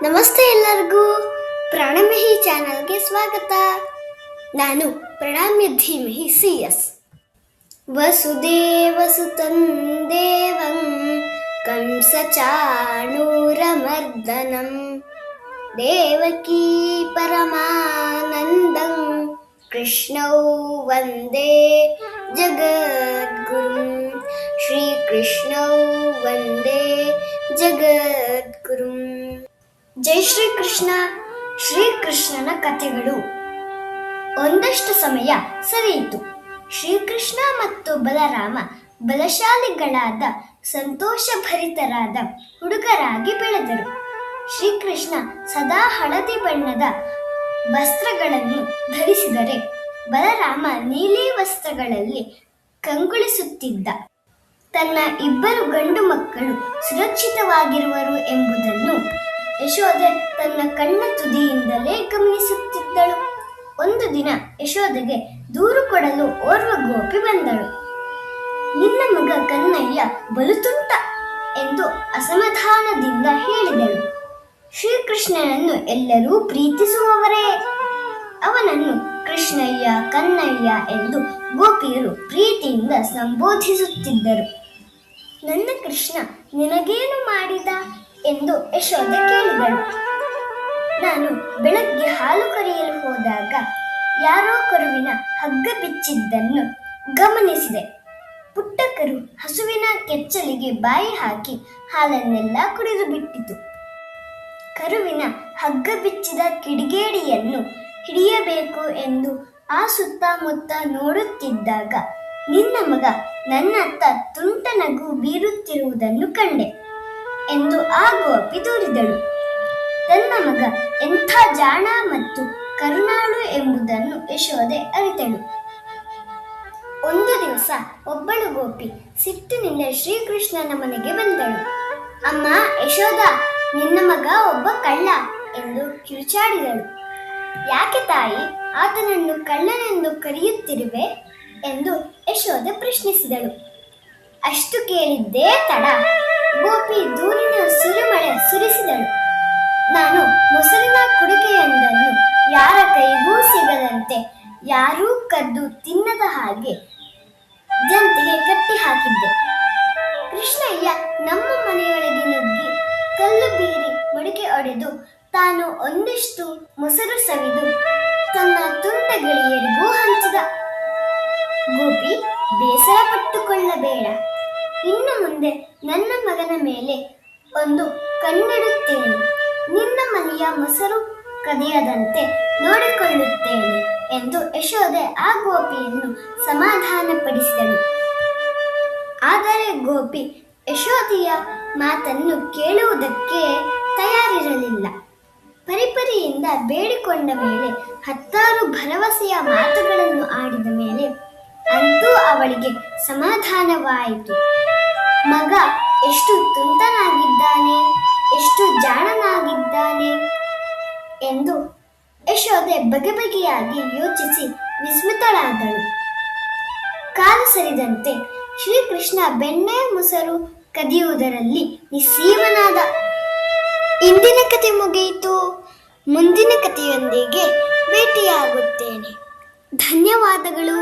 ನಮಸ್ತೆ ಎಲ್ಲರಿಗೂ. ಪ್ರಾಣಮಹಿ ಚಾನಲ್ಗೆ ಸ್ವಾಗತ. ನಾನು ಪ್ರಣಾಮ್ಯ ಧೀಮಹಿ CS. ವಸುದೇವಸುತಂ ದೇವಂ ಕಂಸಚಾಣೂರಮರ್ದನಂ ದೇವಕೀ ಪರಮಾನಂದಂ ಕೃಷ್ಣೌ ವಂದೇ ಜಗದ್ಗುರುಂ. ಶ್ರೀಕೃಷ್ಣೌ ವಂದೇ ಜಗದ್ಗುರುಂ. ಜೈ ಶ್ರೀಕೃಷ್ಣ. ಶ್ರೀಕೃಷ್ಣನ ಕಥೆಗಳು. ಒಂದಷ್ಟು ಸಮಯ ಸರಿಯಿತು. ಶ್ರೀಕೃಷ್ಣ ಮತ್ತು ಬಲರಾಮ ಬಲಶಾಲಿಗಳಾದ ಸಂತೋಷಭರಿತರಾದ ಹುಡುಗರಾಗಿ ಬೆಳೆದರು. ಶ್ರೀಕೃಷ್ಣ ಸದಾ ಹಳದಿ ಬಣ್ಣದ ವಸ್ತ್ರಗಳನ್ನು ಧರಿಸಿದರೆ ಬಲರಾಮ ನೀಲಿ ವಸ್ತ್ರಗಳಲ್ಲಿ ಕಂಗೊಳಿಸುತ್ತಿದ್ದ. ತನ್ನ ಇಬ್ಬರು ಗಂಡು ಮಕ್ಕಳು ಸುರಕ್ಷಿತವಾಗಿರುವರು ಎಂಬುದನ್ನು ಯಶೋದೆ ತನ್ನ ಕಣ್ಣ ತುದಿಯಿಂದಲೇ ಗಮನಿಸುತ್ತಿದ್ದಳು. ಒಂದು ದಿನ ಯಶೋದೆಗೆ ದೂರು ಕೊಡಲು ಓರ್ವ ಗೋಪಿ ಬಂದಳು. ನಿನ್ನ ಮಗ ಕನ್ನಯ್ಯ ಬಲುತುಂಟ ಎಂದು ಅಸಮಾಧಾನದಿಂದ ಹೇಳಿದಳು. ಶ್ರೀಕೃಷ್ಣನನ್ನು ಎಲ್ಲರೂ ಪ್ರೀತಿಸುವವರೇ. ಅವನನ್ನು ಕೃಷ್ಣಯ್ಯ, ಕನ್ನಯ್ಯ ಎಂದು ಗೋಪಿಯರು ಪ್ರೀತಿಯಿಂದ ಸಂಬೋಧಿಸುತ್ತಿದ್ದರು. ನನ್ನ ಕೃಷ್ಣ ನಿನಗೇನು ಮಾಡಿದ ಎಂದು ಯಶೋದೆ ಕೇಳಿದಳು. ನಾನು ಬೆಳಗ್ಗೆ ಹಾಲು ಕರೆಯಲು ಹೋದಾಗ ಯಾರೋ ಕರುವಿನ ಹಗ್ಗ ಬಿಚ್ಚಿದ್ದನ್ನು ಗಮನಿಸಿದೆ. ಪುಟ್ಟ ಕರು ಹಸುವಿನ ಕೆಚ್ಚಲಿಗೆ ಬಾಯಿ ಹಾಕಿ ಹಾಲನ್ನೆಲ್ಲ ಕುಡಿದು ಬಿಟ್ಟಿತು. ಕರುವಿನ ಹಗ್ಗ ಬಿಚ್ಚಿದ ಕಿಡಿಗೇಡಿಯನ್ನು ಹಿಡಿಯಬೇಕು ಎಂದು ಆ ಸುತ್ತಮುತ್ತ ನೋಡುತ್ತಿದ್ದಾಗ ನಿನ್ನ ಮಗ ನನ್ನತ್ತ ತುಂಟ ನಗು ಬೀರುತ್ತಿರುವುದನ್ನು ಕಂಡೆ ಎಂದು ಆ ಗೋಪಿ ದೂರಿದಳು. ತನ್ನ ಮಗ ಎಂಥ ಜಾಣ ಮತ್ತು ಕರುಣಾಳು ಎಂಬುದನ್ನು ಯಶೋದೆ ಅರಿತಳು. ಒಂದು ದಿವಸ ಒಬ್ಬಳು ಗೋಪಿ ಸಿಟ್ಟಿನಿಂದ ಶ್ರೀಕೃಷ್ಣನ ಮನೆಗೆ ಬಂದಳು. ಅಮ್ಮ ಯಶೋದ, ನಿನ್ನ ಮಗ ಒಬ್ಬ ಕಳ್ಳ ಎಂದು ಕಿರುಚಾಡಿದಳು. ಯಾಕೆ ತಾಯಿ, ಆತನನ್ನು ಕಳ್ಳನೆಂದು ಕರೆಯುತ್ತಿರುವೆ ಎಂದು ಯಶೋದೆ ಪ್ರಶ್ನಿಸಿದಳು. ಅಷ್ಟು ಕೇಳಿದ್ದೇ ತಡ. ಗೋಪಿ ದೂರಿನ ಸುರಿಮಳೆ ಸುರಿಸಿದಳು. ನಾನು ಮೊಸರಿನ ಕುಡಿಕೆಯೊಂದನ್ನು ಯಾರ ಕೈಗೂ ಸಿಗದಂತೆ, ಯಾರೂ ಕದ್ದು ತಿನ್ನದ ಹಾಗೆ ಜಂತಿಗೆ ಕಟ್ಟಿ ಹಾಕಿದ್ದೆ. ಕೃಷ್ಣಯ್ಯ ನಮ್ಮ ಮನೆಯೊಳಗೆ ನುಗ್ಗಿ ಕಲ್ಲು ಬೀರಿ ಮಡಿಕೆ ಒಡೆದು ತಾನು ಒಂದಿಷ್ಟು ಮೊಸರು ಸವಿದು ತನ್ನ ತುಂಟ ಗೆಳೆಯರಿಗೂ ಹಂಚಿದ. ಗೋಪಿ, ಬೇಸರ ಪಟ್ಟುಕೊಳ್ಳಬೇಡ. ಇನ್ನು ಮುಂದೆ ನನ್ನ ಮಗನ ಮೇಲೆ ಒಂದು ಕಣ್ಣಿಡುತ್ತೇನೆ. ನಿನ್ನ ಮನೆಯ ಮೊಸರು ಕದಿಯದಂತೆ ನೋಡಿಕೊಳ್ಳುತ್ತೇನೆ ಎಂದು ಯಶೋದೆ ಆ ಗೋಪಿಯನ್ನು ಸಮಾಧಾನಪಡಿಸಿದಳು. ಆದರೆ ಗೋಪಿ ಯಶೋದೆಯ ಮಾತನ್ನು ಕೇಳುವುದಕ್ಕೆ ತಯಾರಿರಲಿಲ್ಲ. ಪರಿಪರಿಯಿಂದ ಬೇಡಿಕೊಂಡ ಮೇಲೆ 10 ಭರವಸೆಯ ಮಾತುಗಳನ್ನು ಆಡಿದ ಮೇಲೆ ಅಂತೂ ಅವಳಿಗೆ ಸಮಾಧಾನವಾಯಿತು. ಮಗ ಎಷ್ಟು ತುಂಟನಾಗಿದ್ದಾನೆ, ಎಷ್ಟು ಜಾಣನಾಗಿದ್ದಾನೆ ಎಂದು ಯಶೋದೆ ಬಗೆ ಬಗೆಯಾಗಿ ಯೋಚಿಸಿ ವಿಸ್ಮಿತಳಾದಳು. ಕಾಲು ಸರಿದಂತೆ ಶ್ರೀಕೃಷ್ಣ ಬೆಣ್ಣೆ ಮೊಸರು ಕದಿಯುವುದರಲ್ಲಿ ನಿಸ್ಸೀಮನಾದ. ಇಂದಿನ ಕತೆ ಮುಗಿಯಿತು. ಮುಂದಿನ ಕಥೆಯೊಂದಿಗೆ ಭೇಟಿಯಾಗುತ್ತೇನೆ. ಧನ್ಯವಾದಗಳು.